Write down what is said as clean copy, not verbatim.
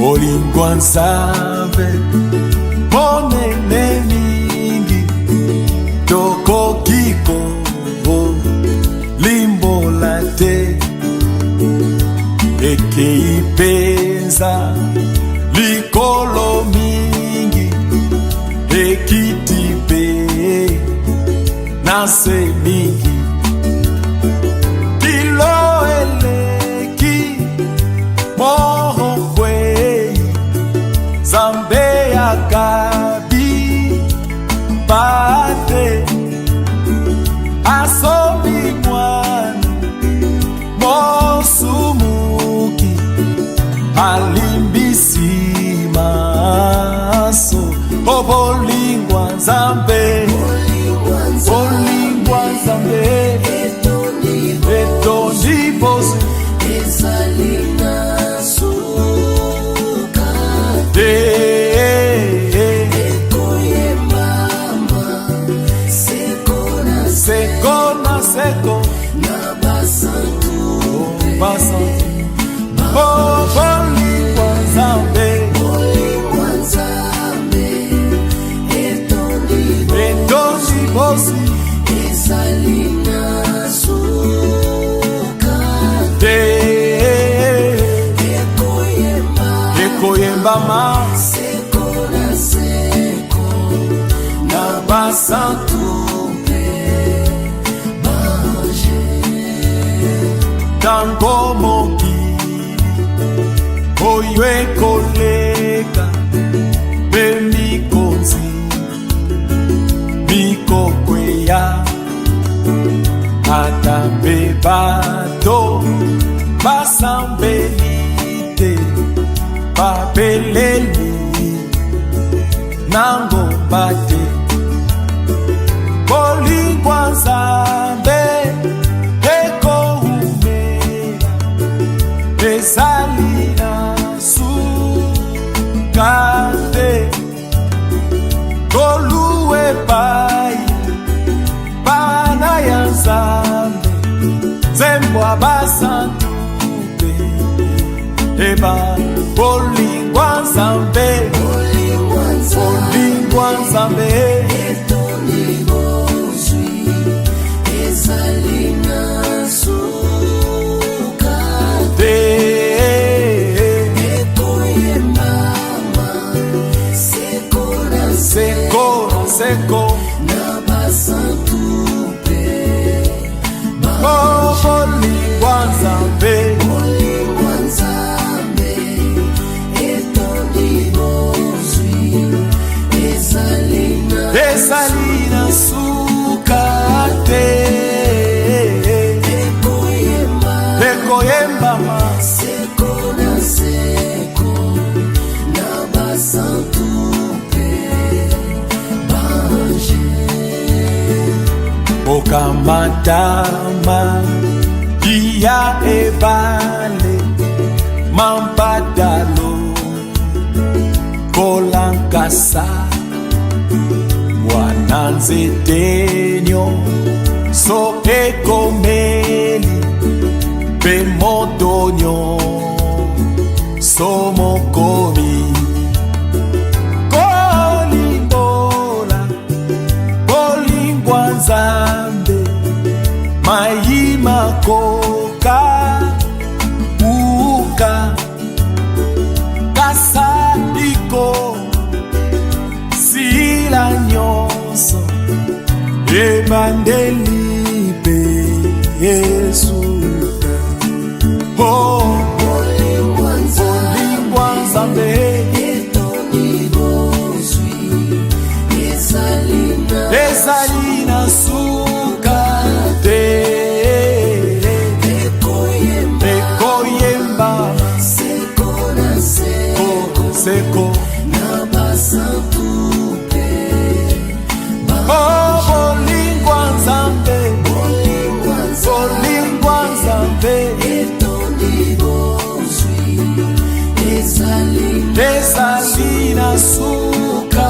Olingwa Nzambe monene mingi tokokiko limbola te ekei penza likolo mingi ekiti pe na se mingi kilo eleki mohokwe Nzambe akabi bate asomi mwana mosumuki alimbisi maso obolingwa Nzambe bolingwa Nzambe etondi bosi ezalina suka Seko na basantu bolingwa Nzambe etondi bosi ezalina suka ekoyembama seko na basantu tango mokili oyo ekoleka mpe mikonzi mikokweya ata mpe bato basambeli te babeleli nango bate bolingwa Nzambe ezalina suka te koluwe pai bana ya Nzambe nzembo basantu pe eba bolingwa Nzambe etondi bozwi ezalina suka seko na basantu pe bolingwa Nzambe etondi bozwi ezalina suka te ekoyembama seko na basantu okamatama iya ebale mampadalo kolankasa mwana nzetenyo so ekomeli mpe motonyo so mokomi Nzambe mayima koka uka kasadiko sila nyonso ebandeli pe Yesu bolingwa Nzambe ezalina suka te ekoyemba seko na basantu pe bolingwa Nzambe etondi bozwi ezalina suka